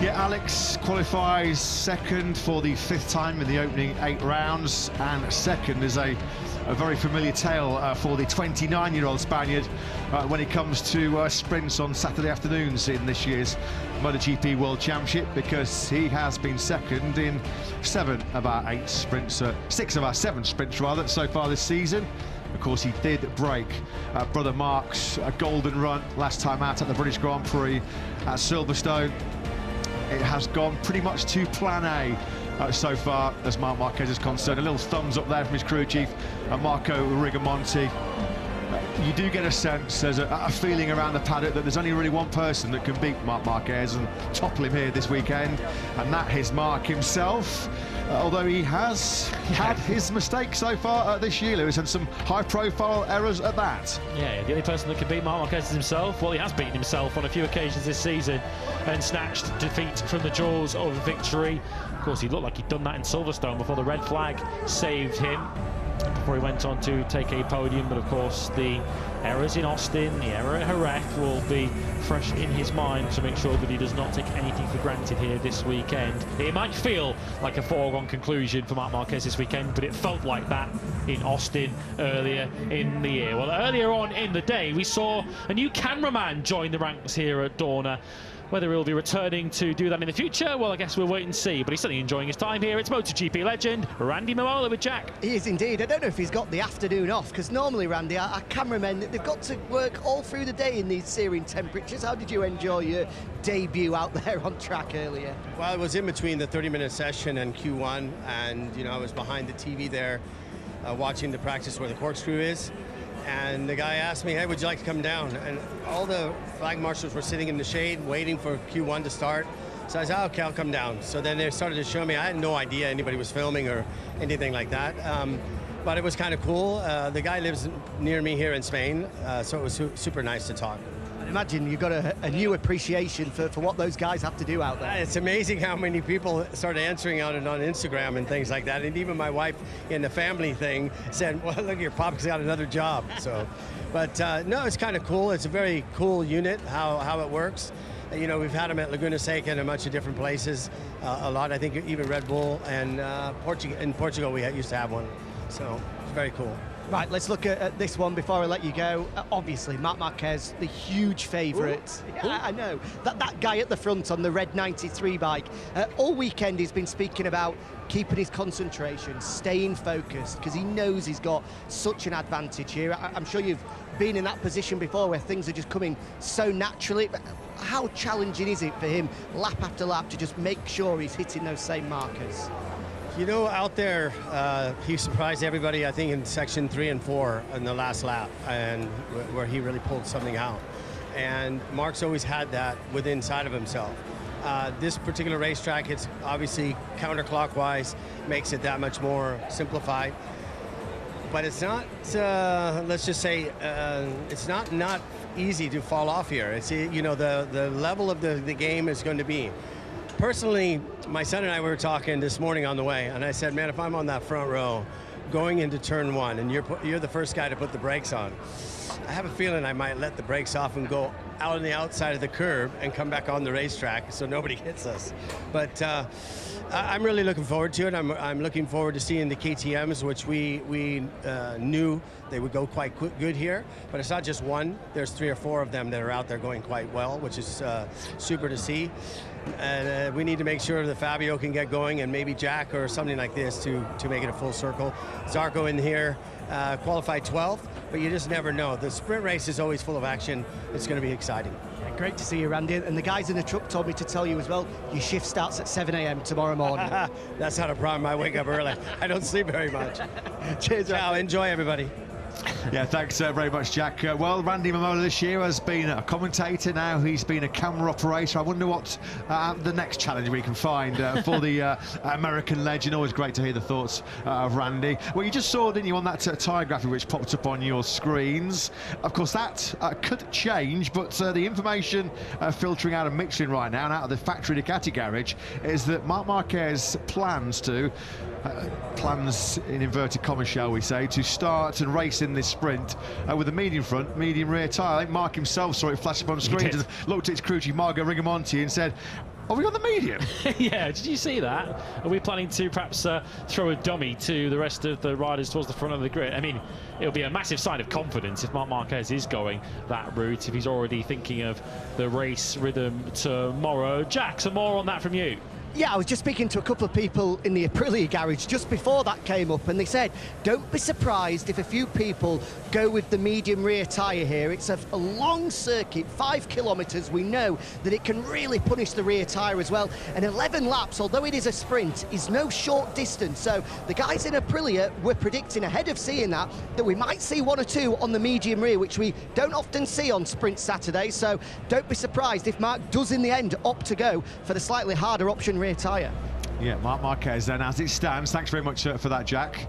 Yeah, Alex qualifies second for the 5th time in the opening 8 rounds, and second is a very familiar tale for the 29-year-old Spaniard when it comes to sprints on Saturday afternoons in this year's MotoGP World Championship, because he has been second in 7 of our 8 sprints, 6 of our 7 sprints rather, so far this season. Of course, he did break brother Mark's golden run last time out at the British Grand Prix at Silverstone. It has gone pretty much to plan A so far as Marquez is concerned. A little thumbs up there from his crew chief, Marco Rigamonti. You do get a sense, there's a feeling around the paddock that there's only really one person that can beat Marc Marquez and topple him here this weekend, and that is Marc himself. Although he has had his mistakes so far this year, Lewis, and some high-profile errors at that. Yeah, the only person that can beat Marc Marquez is himself. Well, he has beaten himself on a few occasions this season and snatched defeat from the jaws of victory. Of course, he looked like he'd done that in Silverstone before the red flag saved him, before he went on to take a podium. But of course, the errors in Austin, the error at Jerez will be fresh in his mind to make sure that he does not take anything for granted here this weekend. It might feel like a foregone conclusion for Marc Marquez this weekend, but it felt like that in Austin earlier in the year. Well, earlier on in the day, we saw a new cameraman join the ranks here at Dorna. Whether he'll be returning to do that in the future, well, I guess we'll wait and see. But he's certainly enjoying his time here. It's MotoGP legend Randy Mamola with Jack. He is indeed. I don't know if he's got the afternoon off, because normally, Randy, our cameramen, they've got to work all through the day in these searing temperatures. How did you enjoy your debut out there on track earlier? Well, I was in between the 30-minute session and Q1, and, you know, I was behind the TV there watching the practice where the corkscrew is. And the guy asked me, hey, would you like to come down? And all the flag marshals were sitting in the shade waiting for Q1 to start. So I said, oh, okay, I'll come down. So then they started to show me. I had no idea anybody was filming or anything like that. But it was kind of cool. The guy lives near me here in Spain, so it was super nice to talk. I imagine you've got a new appreciation for what those guys have to do out there. It's amazing how many people started answering on it on Instagram and things like that. And even my wife in the family thing said, well, look, your pop's got another job. So, but no, it's kind of cool. It's a very cool unit, how it works. You know, we've had them at Laguna Seca and a bunch of different places, a lot. I think even Red Bull, and in Portugal we used to have one. So it's very cool. Right, let's look at this one before I let you go. Obviously, Marc Marquez, the huge favourite. Yeah, I know. That guy at the front on the red 93 bike. All weekend he's been speaking about keeping his concentration, staying focused, because he knows he's got such an advantage here. I'm sure you've been in that position before where things are just coming so naturally. How challenging is it for him, lap after lap, to just make sure he's hitting those same markers? You know, out there, he surprised everybody, I think, in section 3 and 4 in the last lap, and where he really pulled something out. And Marc's always had that within inside of himself. This particular racetrack, it's obviously counterclockwise, makes it that much more simplified. But it's not, let's just say, it's not easy to fall off here. It's, you know, the level of the game is going to be. Personally, my son and I were talking this morning on the way, and I said, man, if I'm on that front row going into turn 1 and you're the first guy to put the brakes on, I have a feeling I might let the brakes off and go out on the outside of the curb and come back on the racetrack so nobody hits us. But I'm really looking forward to it. I'm looking forward to seeing the KTMs, which we knew they would go quite good here. But it's not just one. There's 3 or 4 of them that are out there going quite well, which is super to see. And we need to make sure that Fabio can get going, and maybe Jack or something like this to make it a full circle. Zarco in here qualified 12th, but you just never know. The sprint race is always full of action. It's going to be exciting. Yeah, great to see you, Randy. And the guys in the truck told me to tell you as well, your shift starts at 7 a.m. tomorrow morning. That's not a problem. I wake up early. I don't sleep very much. Cheers, Ciao. Enjoy, everybody. Yeah, thanks very much, Jack. Well, Randy Mamola this year has been a commentator. Now he's been a camera operator. I wonder what the next challenge we can find for the American legend. Always great to hear the thoughts of Randy. Well, you just saw, didn't you, on that tyre graphic which popped up on your screens. Of course, that could change, but the information filtering out of Michelin right now and out of the factory Ducati garage is that Marc Marquez plans in inverted commas, shall we say, to start and race in this sprint with a medium front, medium rear tyre. I think Marc himself saw it flash up on screen and looked at his crew chief, Marco Rigamonti, and said, Are we on the medium? Yeah, did you see that? Are we planning to perhaps throw a dummy to the rest of the riders towards the front of the grid? I mean, it'll be a massive sign of confidence if Marc Marquez is going that route, if he's already thinking of the race rhythm tomorrow. Jack, some more on that from you. Yeah, I was just speaking to a couple of people in the Aprilia garage just before that came up, and they said, don't be surprised if a few people go with the medium rear tyre here. It's a long circuit, 5 kilometres. We know that it can really punish the rear tyre as well. And 11 laps, although it is a sprint, is no short distance. So the guys in Aprilia were predicting, ahead of seeing that we might see 1 or 2 on the medium rear, which we don't often see on Sprint Saturday. So don't be surprised if Marc does in the end opt to go for the slightly harder option rear tyre. Yeah, Marc Marquez then, as it stands. Thanks very much for that, Jack.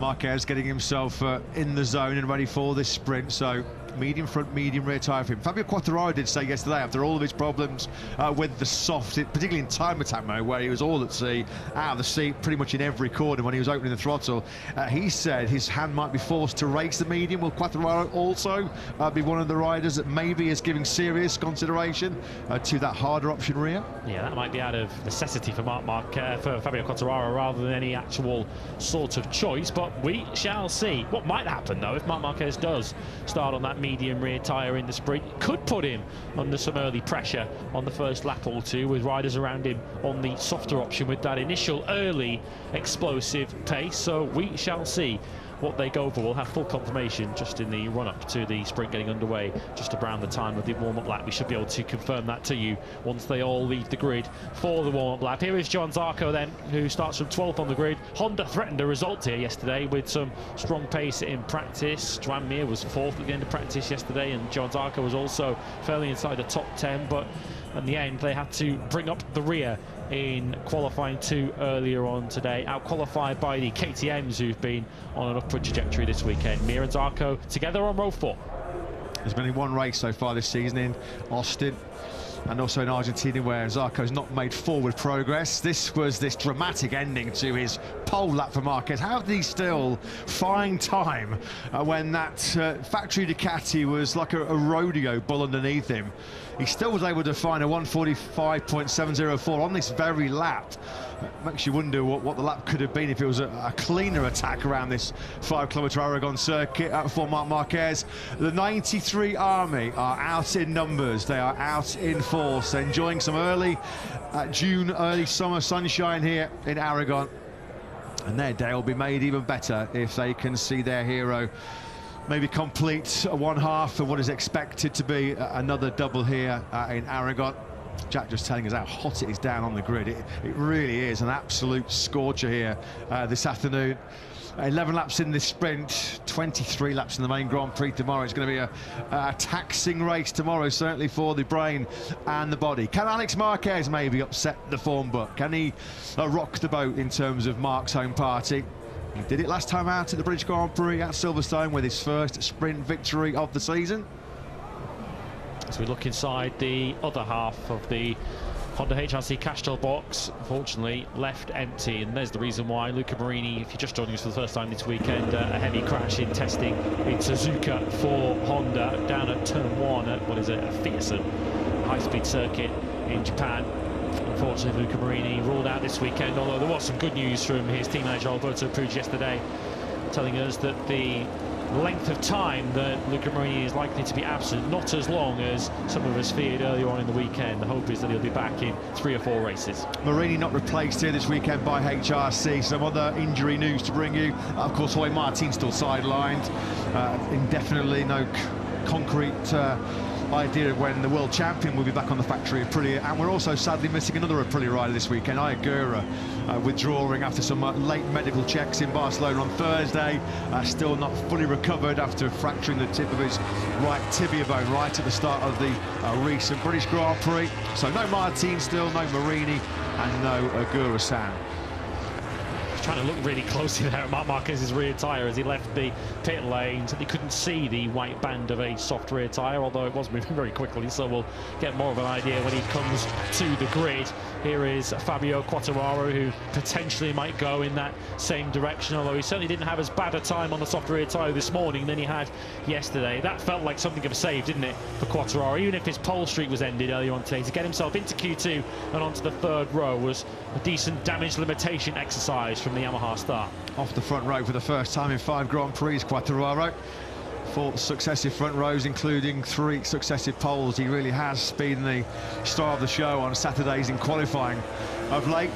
Marquez getting himself in the zone and ready for this sprint. So medium front, medium rear tyre for him. Fabio Quartararo did say yesterday, after all of his problems with the soft, particularly in time attack mode, where he was all at sea, out of the seat pretty much in every corner when he was opening the throttle, he said his hand might be forced to race the medium. Will Quartararo also be one of the riders that maybe is giving serious consideration to that harder option rear? Yeah, that might be out of necessity for for Fabio Quartararo rather than any actual sort of choice, but we shall see. What might happen though if Marc Marquez does start on that medium rear tyre in the sprint, could put him under some early pressure on the first lap or two, with riders around him on the softer option with that initial early explosive pace. So we shall see what they go for. We'll have full confirmation just in the run-up to the sprint getting underway, just around the time of the warm-up lap. We should be able to confirm that to you once they all leave the grid for the warm-up lap. Here is Johann Zarco then, who starts from 12th on the grid. Honda threatened a result here yesterday with some strong pace in practice. Joan Mir was 4th at the end of practice yesterday, and Johann Zarco was also fairly inside the top 10, but in the end they had to bring up the rear in qualifying 2 earlier on today, out-qualified by the KTMs, who've been on an upward trajectory this weekend. Mir and Zarco together on row 4. There's been one race so far this season in Austin and also in Argentina, where Zarco's not made forward progress. This was this dramatic ending to his pole lap for Marquez. How did he still find time when that factory Ducati was like a rodeo bull underneath him? He still was able to find a 1:45.704 on this very lap. Makes you wonder what the lap could have been if it was a cleaner attack around this 5-kilometre Aragon circuit for Marc Marquez. The 93 Army are out in numbers. They are out in force. They're enjoying some early June, early summer sunshine here in Aragon. And their day will be made even better if they can see their hero maybe complete one half of what is expected to be another double here in Aragon. Jack just telling us how hot it is down on the grid. It really is an absolute scorcher here this afternoon. 11 laps in this sprint, 23 laps in the main Grand Prix tomorrow. It's going to be a taxing race tomorrow, certainly for the brain and the body. Can Alex Marquez maybe upset the form book? Can he rock the boat in terms of Marc's home party? He did it last time out at the British Grand Prix at Silverstone with his first sprint victory of the season. As we look inside the other half of the Honda HRC Castrol box, unfortunately left empty, and there's the reason why. Luca Marini, if you're just joining us for the first time this weekend, a heavy crash in testing in Suzuka for Honda down at turn 1 at what is it, a Fiatson high-speed circuit in Japan. Unfortunately, Luca Marini ruled out this weekend, although there was some good news from his team manager Alberto Puig yesterday, telling us that the length of time that Luca Marini is likely to be absent, not as long as some of us feared earlier on in the weekend. The hope is that he'll be back in 3 or 4 races. Marini not replaced here this weekend by HRC. Some other injury news to bring you. Of course, Jorge Martin still sidelined indefinitely. No concrete idea of when the world champion will be back on the factory Aprilia, and we're also sadly missing another Aprilia rider this weekend, Ayagura, withdrawing after some late medical checks in Barcelona on Thursday. Still not fully recovered after fracturing the tip of his right tibia bone right at the start of the recent British Grand Prix. So no Martin still, no Marini, and no Agura-san. Trying to look really closely there at Marc Marquez's rear tyre as he left the pit lane, so he couldn't see the white band of a soft rear tyre, although it was moving very quickly, so we'll get more of an idea when he comes to the grid. Here is Fabio Quartararo, who potentially might go in that same direction, although he certainly didn't have as bad a time on the soft rear tyre this morning than he had yesterday. That felt like something of a save, didn't it, for Quartararo? Even if his pole streak was ended earlier on today, to get himself into Q2 and onto the third row was a decent damage limitation exercise from the Yamaha start. Off the front row for the first time in 5 Grand Prix, Quartararo. 4 successive front rows, including 3 successive poles. He really has been the star of the show on Saturdays in qualifying of late.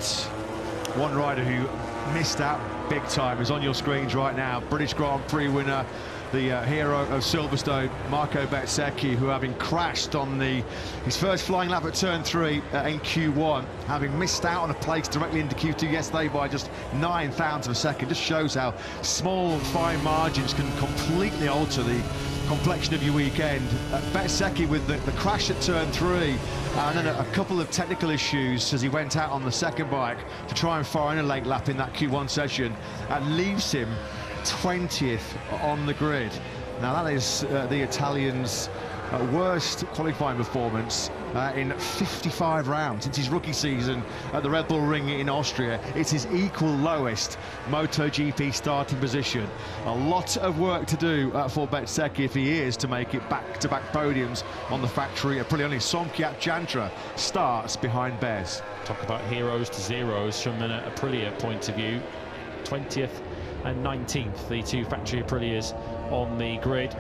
One rider who missed out big time is on your screens right now. British Grand Prix winner, the hero of Silverstone, Marco Bezzecchi, who, having crashed on his first flying lap at turn 3 in Q1, having missed out on a place directly into Q2 yesterday by just 9,000 of a second, just shows how small, fine margins can completely alter the complexion of your weekend. Bezzecchi with the crash at turn 3, and then a couple of technical issues as he went out on the second bike to try and fire in a late lap in that Q1 session, and leaves him 20th on the grid. Now that is the Italian's worst qualifying performance in 55 rounds since his rookie season at the Red Bull Ring in Austria. It's his equal lowest MotoGP starting position. A lot of work to do for Bezzecchi if he is to make it back-to-back podiums on the factory Aprilia. Somkhiat Jantra starts behind Bez. Talk about heroes to zeros from an Aprilia point of view. 20th and 19th, the 2 factory Aprilias on the grid,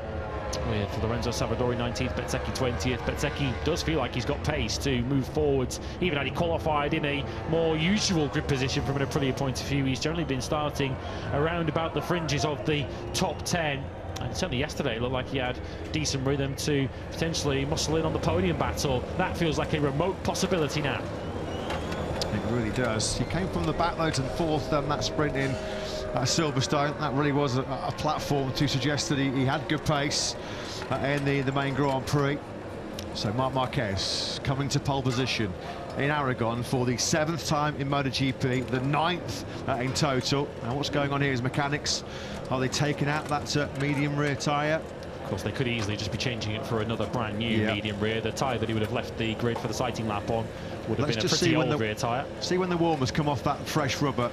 with Lorenzo Savadori 19th, Bezzecchi 20th. Bezzecchi does feel like he's got pace to move forwards, even had he qualified in a more usual grid position from an Aprilia point of view. He's generally been starting around about the fringes of the top 10, and certainly yesterday it looked like he had decent rhythm to potentially muscle in on the podium battle. That feels like a remote possibility now. It really does. He came from the back though to 4th that sprint in Silverstone. That really was a platform to suggest that he had good pace in the main Grand Prix. So Marc Marquez coming to pole position in Aragon for the 7th time in MotoGP, the 9th in total. And what's going on here is mechanics. Are they taking out that medium rear tyre? Of course, they could easily just be changing it for another brand new medium rear. The tyre that he would have left the grid for the sighting lap on would have been a pretty old rear tyre. See when the warmers come off that fresh rubber,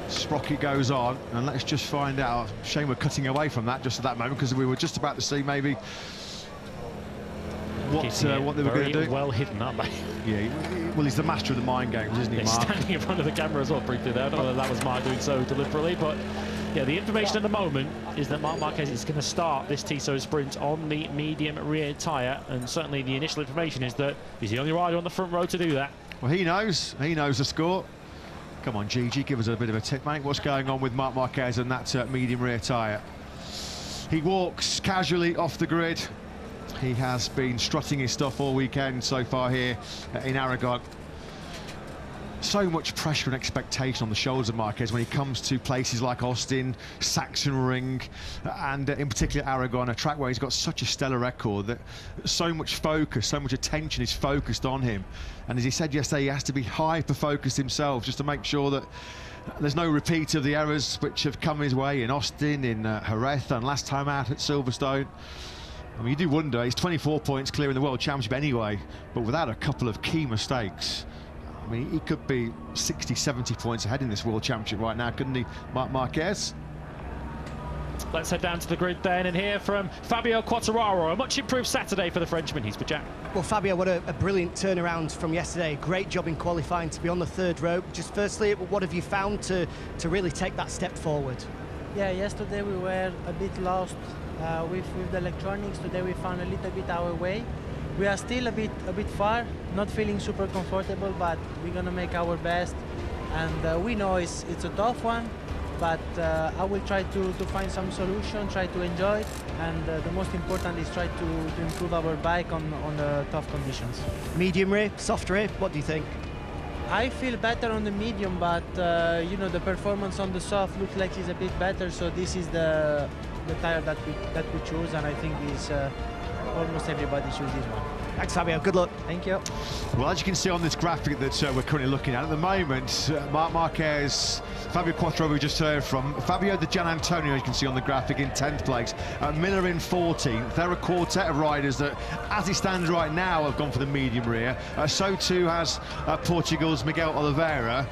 sprocket goes on, and let's just find out. Shame we're cutting away from that just at that moment, because we were just about to see maybe what they were going to do. Well hidden, aren't they? Yeah, well, he's the master of the mind games, isn't he, Mark? Standing in front of the camera as well briefly there. I don't know whether that was Mark doing so deliberately, but yeah, the information at the moment is that Marc Marquez is going to start this Tissot sprint on the medium rear tyre, and certainly the initial information is that he's the only rider on the front row to do that. Well, he knows the score. Come on, Gigi, give us a bit of a tip, mate. What's going on with Marc Marquez and that medium rear tyre? He walks casually off the grid. He has been strutting his stuff all weekend so far here in Aragon. So much pressure and expectation on the shoulders of Marquez when he comes to places like Austin, Sachsenring, and in particular Aragon, a track where he's got such a stellar record that so much focus, so much attention is focused on him. And as he said yesterday, he has to be hyper-focused himself just to make sure that there's no repeat of the errors which have come his way in Austin, in Jerez, and last time out at Silverstone. I mean, you do wonder, he's 24 points clear in the World Championship anyway, but without a couple of key mistakes, I mean, he could be 60, 70 points ahead in this World Championship right now, couldn't he, Marc Marquez? Let's head down to the grid then and hear from Fabio Quartararo. A much improved Saturday for the Frenchman. He's with Jack. Well, Fabio, what a brilliant turnaround from yesterday. Great job in qualifying to be on the third row. Just firstly, what have you found to really take that step forward? Yeah, yesterday we were a bit lost with the electronics. Today we found a little bit our way. We are still a bit far, not feeling super comfortable, but we're gonna make our best. And we know it's a tough one, but I will try to find some solution, try to enjoy it, and the most important is try to improve our bike on the tough conditions. Medium rear, soft rear, what do you think? I feel better on the medium, but you know, the performance on the soft looks like it's a bit better, so this is the tire that we choose, and I think is almost everybody choose this one. Thanks, Fabio. Good luck. Thank you. Well, as you can see on this graphic that we're currently looking at the moment, Marc Marquez, Fabio Quartararo we just heard from, Fabio De Gian Antonio, as you can see on the graphic, in 10th place, Miller in 14th. They're a quartet of riders that, as it stands right now, have gone for the medium rear. So too has Portugal's Miguel Oliveira.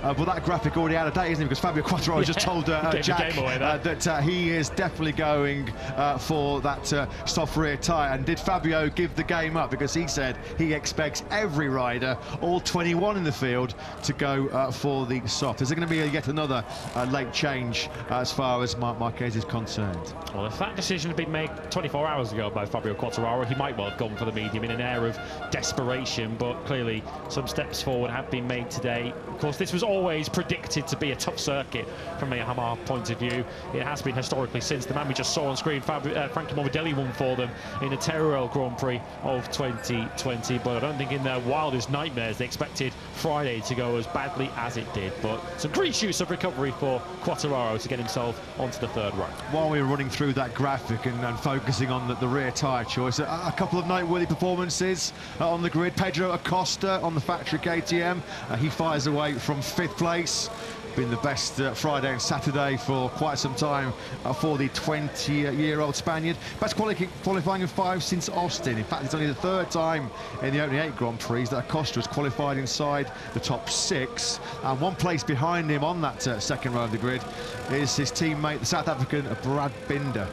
But that graphic already out of date, isn't it? Because Fabio Quartararo just told Jack that he is definitely going for that soft rear tyre. And did Fabio give the game up? Because he said he expects every rider, all 21 in the field, to go for the soft. Is there going to be yet another late change as far as Marc Marquez is concerned? Well, if that decision had been made 24 hours ago by Fabio Quartararo, he might well have gone for the medium in an air of desperation, but clearly some steps forward have been made today. Of course, this was always predicted to be a tough circuit from a Yamaha point of view. It has been historically since the man we just saw on screen, Frankie Morbidelli, won for them in the Teruel Grand Prix of 2020, but I don't think in their wildest nightmares they expected Friday to go as badly as it did. But some green shoots of recovery for Quartararo to get himself onto the third row. While we were running through that graphic and focusing on the rear tyre choice, a couple of noteworthy performances on the grid. Pedro Acosta on the factory KTM, he fires away from 5th place. Been the best Friday and Saturday for quite some time for the 20-year-old Spaniard. Best qualifying in 5 since Austin. In fact, it's only the 3rd time in the opening 8 Grand Prix that Acosta has qualified inside the top 6. And 1 place behind him on that second row of the grid is his teammate, the South African Brad Binder.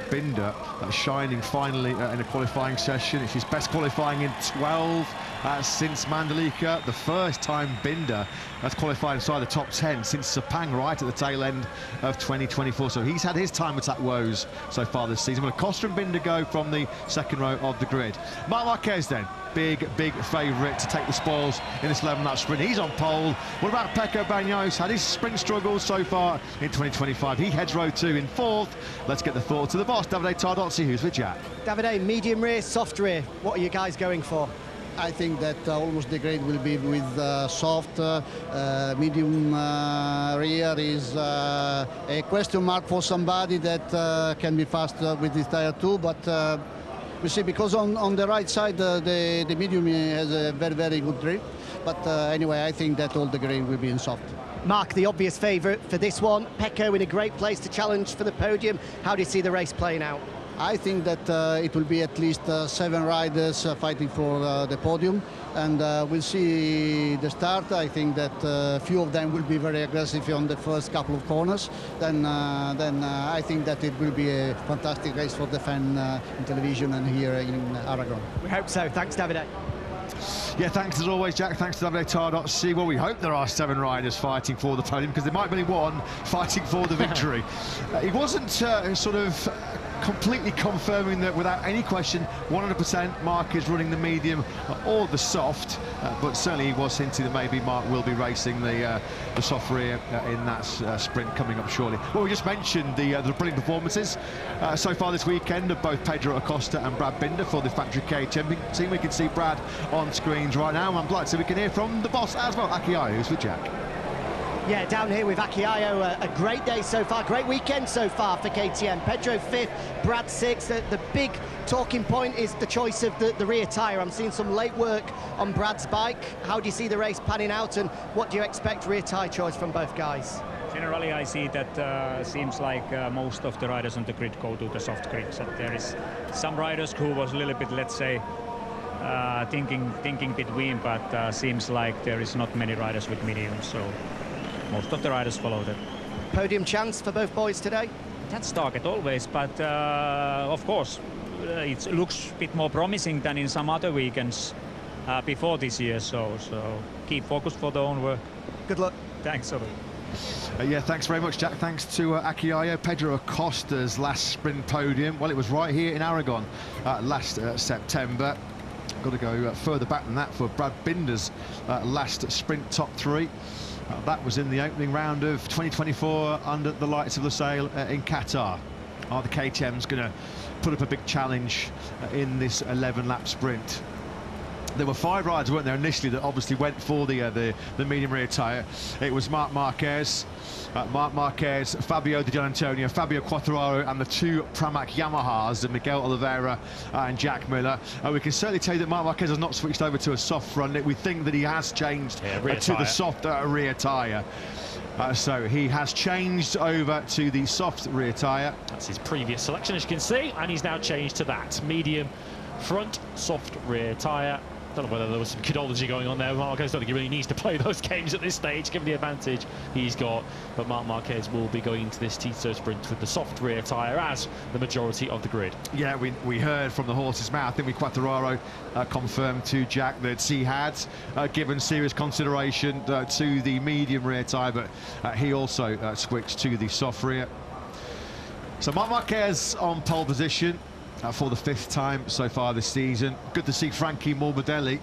Binder shining finally in a qualifying session. It's his best qualifying in 12 since Mandalika. The first time Binder has qualified inside the top 10 since Sepang right at the tail end of 2024. So he's had his time attack woes so far this season. Will Acosta and Binder go from the second row of the grid? Marc Marquez then, big favourite to take the spoils in this 11-lap sprint. He's on pole. What about Pecco Bagnaia? Had his sprint struggles so far in 2025. He heads row 2 in 4th. Let's get the thoughts of the boss, Davide Tardozzi, who's with Jack. Davide, medium rear, soft rear. What are you guys going for? I think that almost the grade will be with soft. Medium rear is a question mark for somebody that can be fast with this tire too, but we see, because on the right side the medium has a very good grip, but anyway, I think that all the grade will be in soft. Mark, the obvious favourite for this one, Pecco in a great place to challenge for the podium. How do you see the race playing out? I think that it will be at least 7 riders fighting for the podium, and we'll see the start. I think that a few of them will be very aggressive on the first couple of corners. Then I think that it will be a fantastic race for the fan in television and here in Aragon. We hope so. Thanks, Davide. Yeah, thanks as always, Jack. Thanks to Davide Tardozzi. Well, we hope there are 7 riders fighting for the podium, because there might be 1 fighting for the victory. It wasn't sort of completely confirming that without any question 100% Mark is running the medium or the soft, but certainly he was hinting that maybe Mark will be racing the soft rear in that sprint coming up shortly. Well, we just mentioned the brilliant performances so far this weekend of both Pedro Acosta and Brad Binder for the factory KTM team. We can see Brad on screens right now, and I'm glad so we can hear from the boss as well, Aki Ajo, who's with Jack. Yeah, down here with Aki Ajo, a great day so far, great weekend so far for KTM. Pedro 5th, Brad 6th. The big talking point is the choice of the rear tyre. I'm seeing some late work on Brad's bike. How do you see the race panning out, and what do you expect rear tyre choice from both guys? Generally, I see that seems like most of the riders on the grid go to the soft grid. So there is some riders who was a little bit, let's say, thinking between, but seems like there is not many riders with medium, so most of the riders follow that. Podium chance for both boys today? That's target always, but of course it looks a bit more promising than in some other weekends before this year, so keep focused for the own work. Good luck. Thanks a lot. Yeah, thanks very much, Jack. Thanks to Aki Ajo. Pedro Acosta's last sprint podium, well, it was right here in Aragon last September. Got to go further back than that for Brad Binder's last sprint top 3. That was in the opening round of 2024 under the lights of the sail in Qatar. Are the KTM's going to put up a big challenge in this 11-lap sprint? There were 5 riders, weren't there, initially, that obviously went for the medium rear tyre. It was Marc Marquez, Fabio Di Giannantonio, Fabio Quartararo, and the 2 Pramac Yamahas, Miguel Oliveira and Jack Miller. We can certainly tell you that Marc Marquez has not switched over to a soft front. We think that he has changed to the soft rear tyre. So he has changed over to the soft rear tyre. That's his previous selection, as you can see, and he's now changed to that medium front, soft rear tyre. Don't know whether there was some kidology going on there. Marquez, don't think he really needs to play those games at this stage, given the advantage he's got. But Marc Marquez will be going into this Tito sprint with the soft rear tyre, as the majority of the grid. Yeah, we heard from the horse's mouth. I think Quartararo confirmed to Jack that he had given serious consideration to the medium rear tyre, but he also switched to the soft rear. So Marc Marquez on pole position for the 5th time so far this season. Good to see Frankie Morbidelli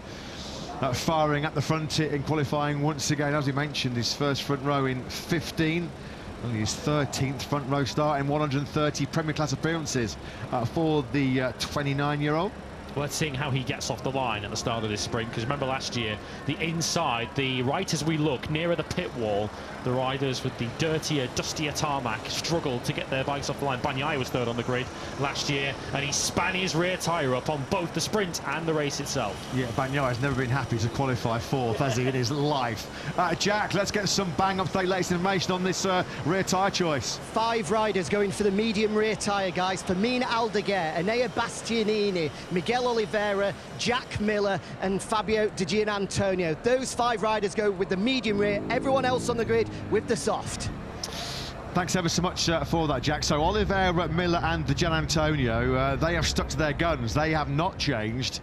firing at the front in qualifying once again. As he mentioned, his first front row in 15, only his 13th front row start in 130 Premier Class appearances for the 29-year-old. Well, let's see how he gets off the line at the start of this sprint, because remember last year, the inside, right as we look, nearer the pit wall, the riders with the dirtier, dustier tarmac struggled to get their bikes off the line. Bagnaia was 3rd on the grid last year, and he span his rear tyre up on both the sprint and the race itself. Yeah, Bagnaia has never been happy to qualify 4th, has he, in his life. Jack, let's get some bang-up-to-date latest information on this rear tyre choice. 5 riders going for the medium rear tyre, guys. Fermin Aldeguer, Enea Bastianini, Miguel Oliveira, Jack Miller and Fabio Di Giannantonio. Those 5 riders go with the medium rear, everyone else on the grid with the soft. Thanks ever so much for that, Jack. So Oliveira, Miller and Di Giannantonio, they have stuck to their guns. They have not changed.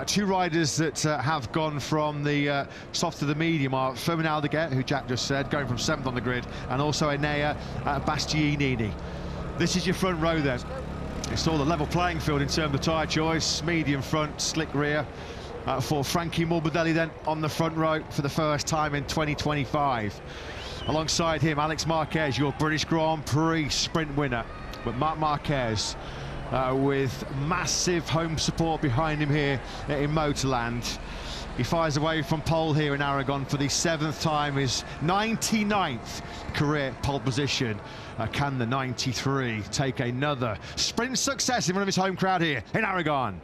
2 riders that have gone from the soft to the medium are Fermin Aldeguer, who Jack just said, going from 7th on the grid, and also Enea Bastianini. This is your front row then. It's all a level playing field in terms of tyre choice. Medium front, slick rear for Frankie Morbidelli then on the front row for the first time in 2025. Alongside him, Alex Marquez, your British Grand Prix sprint winner. But Marc Marquez with massive home support behind him here in Motorland. He fires away from pole here in Aragon for the 7th time, his 99th career pole position. Can the 93 take another sprint success in front of his home crowd here in Aragon?